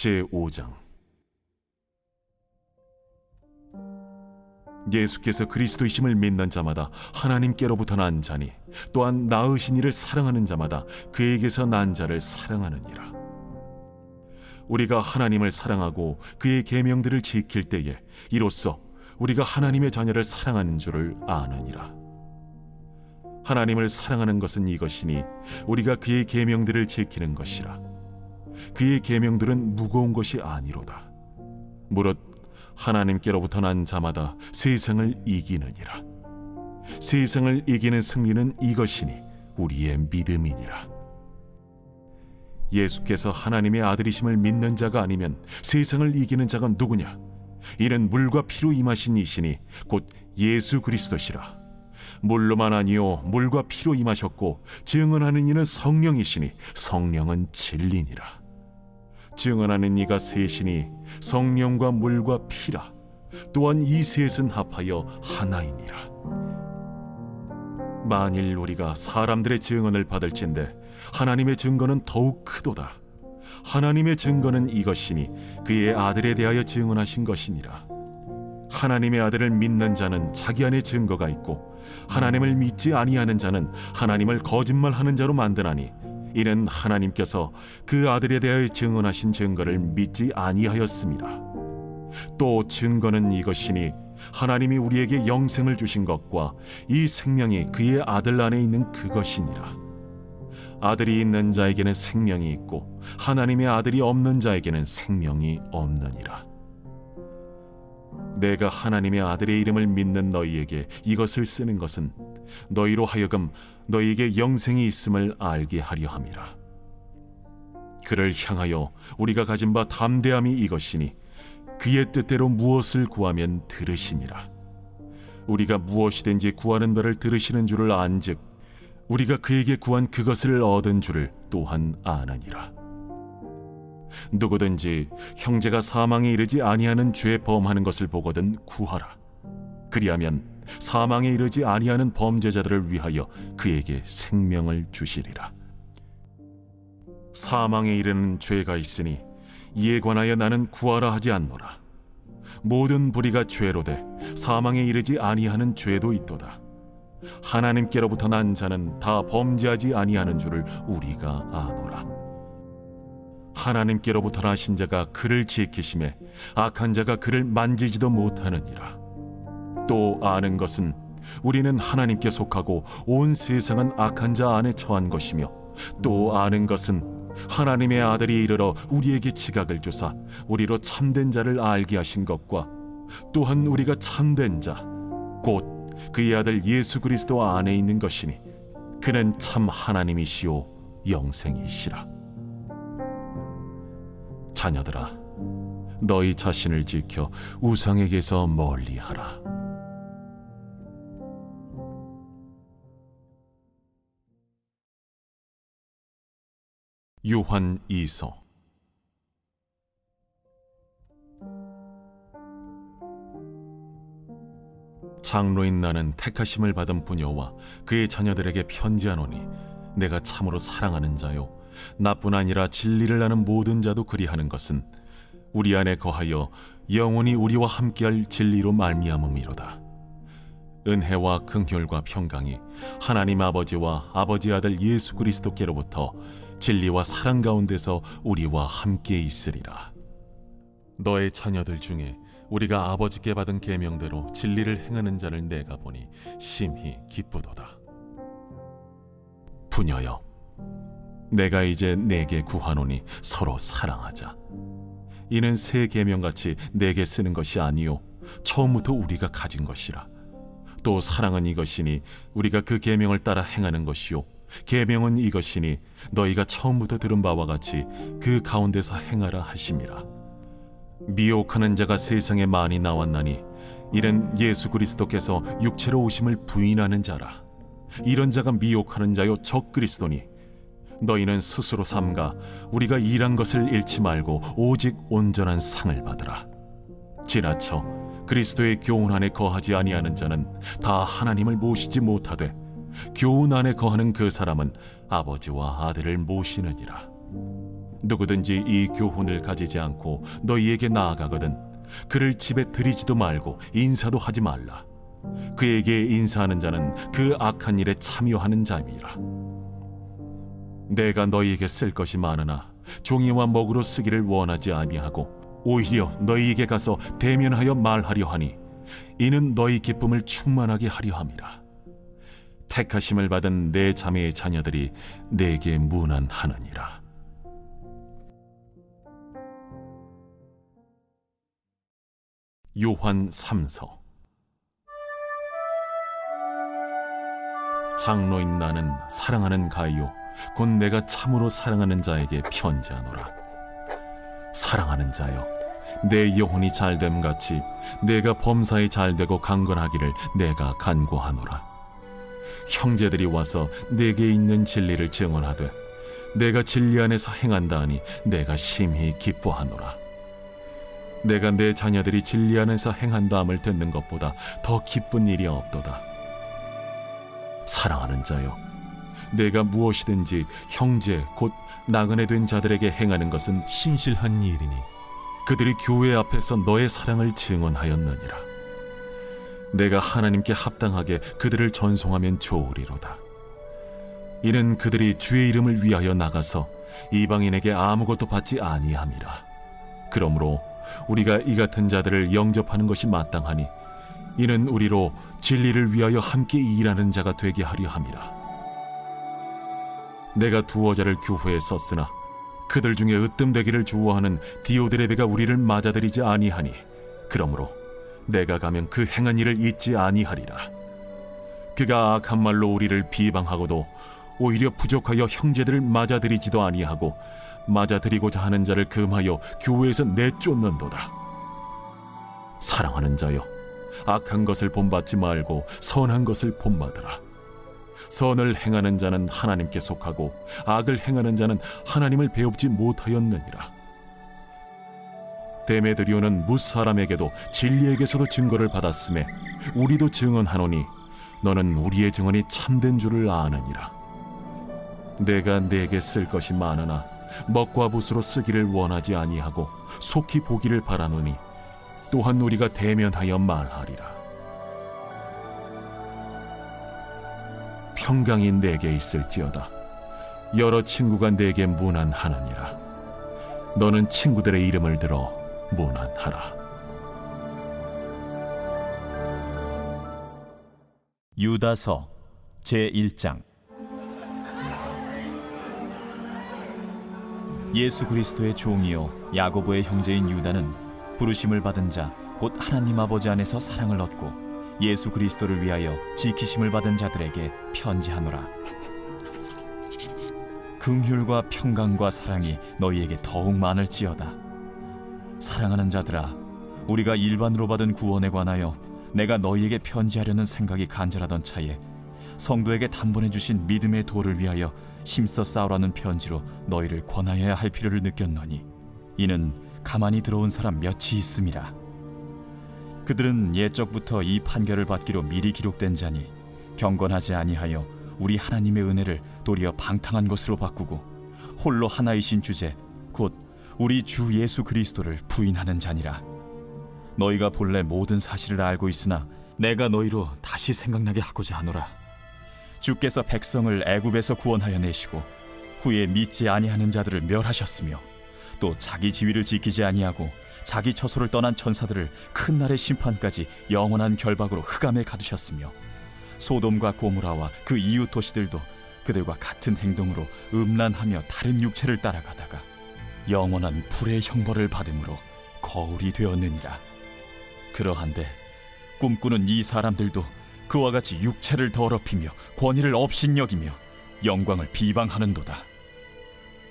제5장. 예수께서 그리스도이심을 믿는 자마다 하나님께로부터 난 자니 또한 낳으신 이를 사랑하는 자마다 그에게서 난 자를 사랑하느니라. 우리가 하나님을 사랑하고 그의 계명들을 지킬 때에 이로써 우리가 하나님의 자녀를 사랑하는 줄을 아느니라. 하나님을 사랑하는 것은 이것이니 우리가 그의 계명들을 지키는 것이라. 그의 계명들은 무거운 것이 아니로다. 무릇 하나님께로부터 난 자마다 세상을 이기느니라. 세상을 이기는 승리는 이것이니 우리의 믿음이니라. 예수께서 하나님의 아들이심을 믿는 자가 아니면 세상을 이기는 자가 누구냐? 이는 물과 피로 임하신 이시니 곧 예수 그리스도시라. 물로만 아니요 물과 피로 임하셨고 증언하는 이는 성령이시니 성령은 진리니라. 증언하는 이가 셋이니 성령과 물과 피라. 또한 이 셋은 합하여 하나이니라. 만일 우리가 사람들의 증언을 받을진대 하나님의 증거는 더욱 크도다. 하나님의 증거는 이것이니 그의 아들에 대하여 증언하신 것이니라. 하나님의 아들을 믿는 자는 자기 안에 증거가 있고 하나님을 믿지 아니하는 자는 하나님을 거짓말하는 자로 만드나니 이는 하나님께서 그 아들에 대하여 증언하신 증거를 믿지 아니하였습니다. 또 증거는 이것이니 하나님이 우리에게 영생을 주신 것과 이 생명이 그의 아들 안에 있는 그것이니라. 아들이 있는 자에게는 생명이 있고 하나님의 아들이 없는 자에게는 생명이 없느니라. 내가 하나님의 아들의 이름을 믿는 너희에게 이것을 쓰는 것은 너희로 하여금 너희에게 영생이 있음을 알게 하려 함이라. 그를 향하여 우리가 가진 바 담대함이 이것이니 그의 뜻대로 무엇을 구하면 들으심이라. 우리가 무엇이든지 구하는 바를 들으시는 줄을 안즉 우리가 그에게 구한 그것을 얻은 줄을 또한 아느니라. 누구든지 형제가 사망에 이르지 아니하는 죄 범하는 것을 보거든 구하라. 그리하면 사망에 이르지 아니하는 범죄자들을 위하여 그에게 생명을 주시리라. 사망에 이르는 죄가 있으니 이에 관하여 나는 구하라 하지 않노라. 모든 불의가 죄로되 사망에 이르지 아니하는 죄도 있도다. 하나님께로부터 난 자는 다 범죄하지 아니하는 줄을 우리가 아노라. 하나님께로부터 나신 자가 그를 지키심에 악한 자가 그를 만지지도 못하느니라. 또 아는 것은 우리는 하나님께 속하고 온 세상은 악한 자 안에 처한 것이며 또 아는 것은 하나님의 아들이 이르러 우리에게 지각을 주사 우리로 참된 자를 알게 하신 것과 또한 우리가 참된 자 곧 그의 아들 예수 그리스도 안에 있는 것이니 그는 참 하나님이시오 영생이시라. 자녀들아, 너희 자신을 지켜 우상에게서 멀리하라. 요한 2서. 장로인 나는 택하심을 받은 부녀와 그의 자녀들에게 편지하노니 내가 참으로 사랑하는 자요 나뿐 아니라 진리를 아는 모든 자도 그리하는 것은 우리 안에 거하여 영원히 우리와 함께할 진리로 말미암음이로다. 은혜와 긍휼과 평강이 하나님 아버지와 아버지 아들 예수 그리스도께로부터 진리와 사랑 가운데서 우리와 함께 있으리라. 너의 자녀들 중에 우리가 아버지께 받은 계명대로 진리를 행하는 자를 내가 보니 심히 기쁘도다. 부녀여, 내가 이제 내게 구하노니 서로 사랑하자. 이는 새 계명같이 내게 쓰는 것이 아니요 처음부터 우리가 가진 것이라. 또 사랑은 이것이니 우리가 그 계명을 따라 행하는 것이요 계명은 이것이니 너희가 처음부터 들은 바와 같이 그 가운데서 행하라 하심이라. 미혹하는 자가 세상에 많이 나왔나니 이는 예수 그리스도께서 육체로 오심을 부인하는 자라. 이런 자가 미혹하는 자요 적 그리스도니 너희는 스스로 삼가 우리가 일한 것을 잃지 말고 오직 온전한 상을 받으라. 지나쳐 그리스도의 교훈 안에 거하지 아니하는 자는 다 하나님을 모시지 못하되 교훈 안에 거하는 그 사람은 아버지와 아들을 모시느니라. 누구든지 이 교훈을 가지지 않고 너희에게 나아가거든 그를 집에 들이지도 말고 인사도 하지 말라. 그에게 인사하는 자는 그 악한 일에 참여하는 자임이라. 내가 너희에게 쓸 것이 많으나 종이와 먹으로 쓰기를 원하지 아니하고 오히려 너희에게 가서 대면하여 말하려 하니 이는 너희 기쁨을 충만하게 하려 함이라. 택하심을 받은 내 자매의 자녀들이 내게 문안하느니라. 요한 3서. 장로인 나는 사랑하는 가이오 곧 내가 참으로 사랑하는 자에게 편지하노라. 사랑하는 자여, 내 영혼이 잘됨 같이 내가 범사에 잘되고 강건하기를 내가 간구하노라. 형제들이 와서 내게 있는 진리를 증언하되 내가 진리 안에서 행한다 하니 내가 심히 기뻐하노라. 내가 내 자녀들이 진리 안에서 행한다함을 듣는 것보다 더 기쁜 일이 없도다. 사랑하는 자여, 내가 무엇이든지 형제 곧 나그네 된 자들에게 행하는 것은 신실한 일이니 그들이 교회 앞에서 너의 사랑을 증언하였느니라. 내가 하나님께 합당하게 그들을 전송하면 좋으리로다. 이는 그들이 주의 이름을 위하여 나가서 이방인에게 아무것도 받지 아니함이라. 그러므로 우리가 이 같은 자들을 영접하는 것이 마땅하니 이는 우리로 진리를 위하여 함께 일하는 자가 되게 하려 함이라. 내가 두어 자를 교회에 썼으나 그들 중에 으뜸되기를 좋아하는 디오드레베가 우리를 맞아들이지 아니하니 그러므로 내가 가면 그 행한 일을 잊지 아니하리라. 그가 악한 말로 우리를 비방하고도 오히려 부족하여 형제들을 맞아들이지도 아니하고 맞아들이고자 하는 자를 금하여 교회에서 내쫓는도다. 사랑하는 자여, 악한 것을 본받지 말고 선한 것을 본받으라. 선을 행하는 자는 하나님께 속하고 악을 행하는 자는 하나님을 배웁지 못하였느니라. 데메드리오는 무사람에게도 진리에게서도 증거를 받았음에 우리도 증언하노니 너는 우리의 증언이 참된 줄을 아느니라. 내가 네게 쓸 것이 많으나 먹과 붓으로 쓰기를 원하지 아니하고 속히 보기를 바라노니 또한 우리가 대면하여 말하리라. 평강이 내게 있을지어다. 여러 친구가 내게 문안하느니라. 너는 친구들의 이름을 들어 문안하라. 유다서 제1장. 예수 그리스도의 종이요 야고보의 형제인 유다는 부르심을 받은 자 곧 하나님 아버지 안에서 사랑을 얻고 예수 그리스도를 위하여 지키심을 받은 자들에게 편지하노라. 긍휼과 평강과 사랑이 너희에게 더욱 많을지어다. 사랑하는 자들아, 우리가 일반으로 받은 구원에 관하여 내가 너희에게 편지하려는 생각이 간절하던 차에 성도에게 단번에 주신 믿음의 도를 위하여 힘써 싸우라는 편지로 너희를 권하여야 할 필요를 느꼈노니 이는 가만히 들어온 사람 몇이 있음이라. 그들은 옛적부터 이 판결을 받기로 미리 기록된 자니 경건하지 아니하여 우리 하나님의 은혜를 도리어 방탕한 것으로 바꾸고 홀로 하나이신 주제 곧 우리 주 예수 그리스도를 부인하는 자니라. 너희가 본래 모든 사실을 알고 있으나 내가 너희로 다시 생각나게 하고자 하노라. 주께서 백성을 애굽에서 구원하여 내시고 후에 믿지 아니하는 자들을 멸하셨으며 또 자기 지위를 지키지 아니하고 자기 처소를 떠난 천사들을 큰 날의 심판까지 영원한 결박으로 흑암에 가두셨으며 소돔과 고모라와 그 이웃 도시들도 그들과 같은 행동으로 음란하며 다른 육체를 따라가다가 영원한 불의 형벌을 받음으로 거울이 되었느니라. 그러한데 꿈꾸는 이 사람들도 그와 같이 육체를 더럽히며 권위를 업신여기며 영광을 비방하는도다.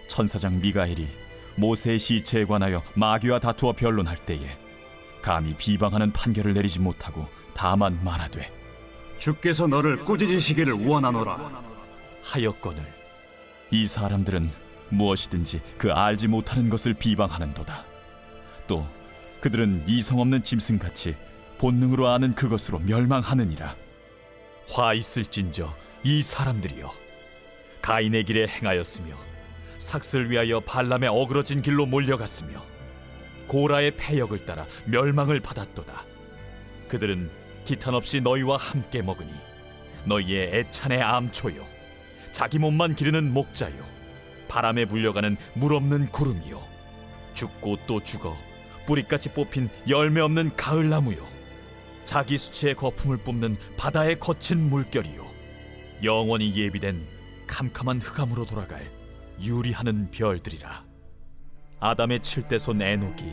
천사장 미가엘이 모세의 시체에 관하여 마귀와 다투어 변론할 때에 감히 비방하는 판결을 내리지 못하고 다만 말하되 주께서 너를 꾸짖으시기를 원하노라 하였거늘 이 사람들은 무엇이든지 그 알지 못하는 것을 비방하는도다. 또 그들은 이성없는 짐승같이 본능으로 아는 그것으로 멸망하느니라. 화 있을진저 이 사람들이여, 가인의 길에 행하였으며 삭슬 위하여 발람의 어그러진 길로 몰려갔으며 고라의 패역을 따라 멸망을 받았도다. 그들은 기탄 없이 너희와 함께 먹으니 너희의 애찬의 암초요 자기 몸만 기르는 목자요 바람에 불려가는 물 없는 구름이요 죽고 또 죽어 뿌리같이 뽑힌 열매 없는 가을나무요 자기 수치의 거품을 뿜는 바다의 거친 물결이요 영원히 예비된 캄캄한 흑암으로 돌아갈 유리하는 별들이라. 아담의 7대손 에녹이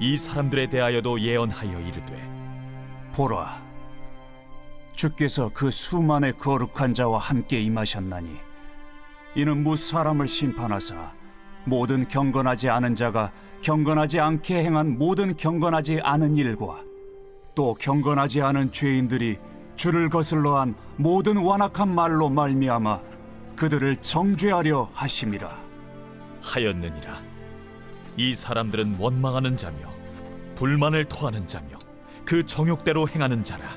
이 사람들에 대하여도 예언하여 이르되 보라, 주께서 그 수만의 거룩한 자와 함께 임하셨나니 이는 무사람을 심판하사 모든 경건하지 않은 자가 경건하지 않게 행한 모든 경건하지 않은 일과 또 경건하지 않은 죄인들이 주를 거슬러 한 모든 완악한 말로 말미암아 그들을 정죄하려 하심이라 하였느니라. 이 사람들은 원망하는 자며 불만을 토하는 자며 그 정욕대로 행하는 자라.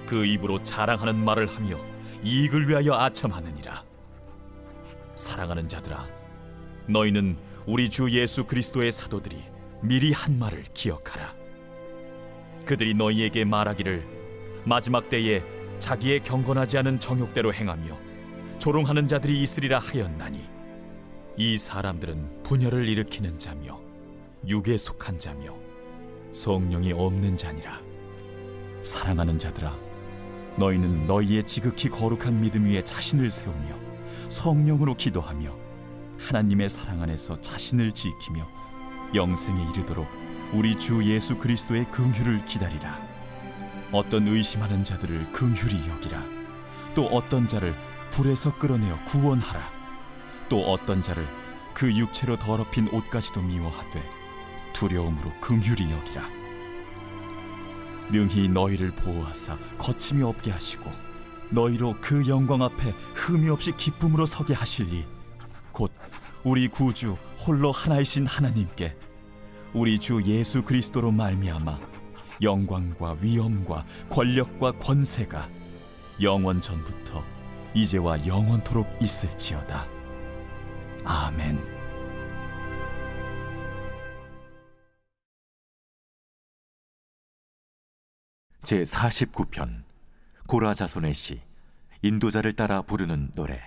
그 입으로 자랑하는 말을 하며 이익을 위하여 아첨하느니라. 사랑하는 자들아, 너희는 우리 주 예수 그리스도의 사도들이 미리 한 말을 기억하라. 그들이 너희에게 말하기를 마지막 때에 자기의 경건하지 않은 정욕대로 행하며 조롱하는 자들이 있으리라 하였나니 이 사람들은 분열을 일으키는 자며 육에 속한 자며 성령이 없는 자니라. 사랑하는 자들아, 너희는 너희의 지극히 거룩한 믿음 위에 자신을 세우며 성령으로 기도하며 하나님의 사랑 안에서 자신을 지키며 영생에 이르도록 우리 주 예수 그리스도의 긍휼을 기다리라. 어떤 의심하는 자들을 긍휼히 여기라. 또 어떤 자를 불에서 끌어내어 구원하라. 또 어떤 자를 그 육체로 더럽힌 옷까지도 미워하되 두려움으로 긍휼히 여기라. 능히 너희를 보호하사 거침이 없게 하시고 너희로 그 영광 앞에 흠이 없이 기쁨으로 서게 하실리 곧 우리 구주 홀로 하나이신 하나님께 우리 주 예수 그리스도로 말미암아 영광과 위엄과 권력과 권세가 영원 전부터 이제와 영원토록 있을지어다. 아멘. 제49편 고라 자손의 시 인도자를 따라 부르는 노래.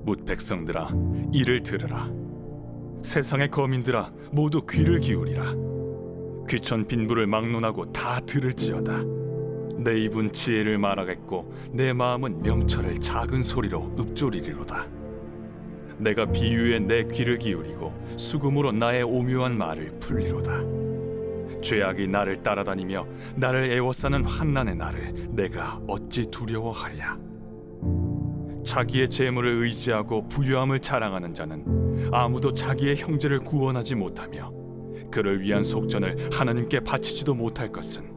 뭇 백성들아, 이를 들으라. 세상의 거민들아, 모두 귀를 기울이라. 귀천 빈부를 막론하고 다 들을지어다. 내 입은 지혜를 말하겠고 내 마음은 명철을 작은 소리로 읊조리리로다. 내가 비유에 내 귀를 기울이고 수금으로 나의 오묘한 말을 풀리로다. 죄악이 나를 따라다니며 나를 애워싸는 환난의 날을 내가 어찌 두려워하랴. 자기의 재물을 의지하고 부유함을 자랑하는 자는 아무도 자기의 형제를 구원하지 못하며 그를 위한 속전을 하나님께 바치지도 못할 것은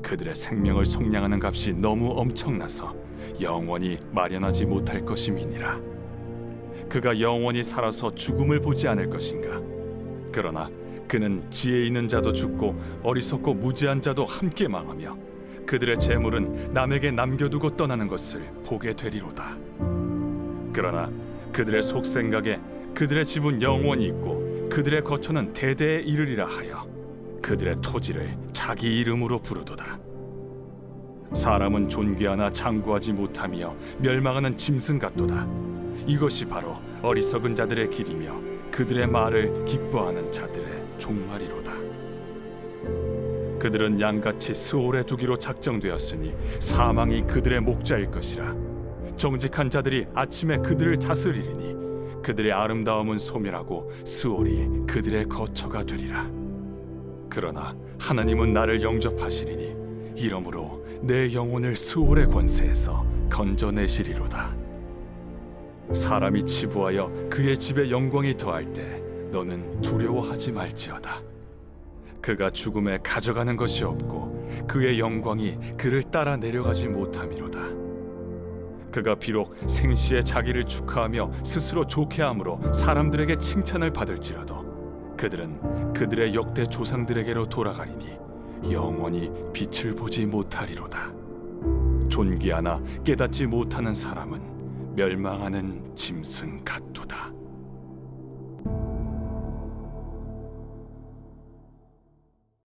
그들의 생명을 속량하는 값이 너무 엄청나서 영원히 마련하지 못할 것임이니라. 그가 영원히 살아서 죽음을 보지 않을 것인가. 그러나 그는 지혜 있는 자도 죽고 어리석고 무지한 자도 함께 망하며 그들의 재물은 남에게 남겨두고 떠나는 것을 보게 되리로다. 그러나 그들의 속생각에 그들의 집은 영원히 있고 그들의 거처는 대대에 이르리라 하여 그들의 토지를 자기 이름으로 부르도다. 사람은 존귀하나 장구하지 못하며 멸망하는 짐승 같도다. 이것이 바로 어리석은 자들의 길이며 그들의 말을 기뻐하는 자들의 종말이로다. 그들은 양같이 스올에 두기로 작정되었으니 사망이 그들의 목자일 것이라. 정직한 자들이 아침에 그들을 다스리리니 그들의 아름다움은 소멸하고 스올이 그들의 거처가 되리라. 그러나 하나님은 나를 영접하시리니 이러므로 내 영혼을 스올의 권세에서 건져내시리로다. 사람이 치부하여 그의 집에 영광이 더할 때 너는 두려워하지 말지어다. 그가 죽음에 가져가는 것이 없고 그의 영광이 그를 따라 내려가지 못함이로다. 그가 비록 생시에 자기를 축하하며 스스로 좋게함으로 사람들에게 칭찬을 받을지라도 그들은 그들의 역대 조상들에게로 돌아가리니 영원히 빛을 보지 못하리로다. 존귀하나 깨닫지 못하는 사람은 멸망하는 짐승 같도다.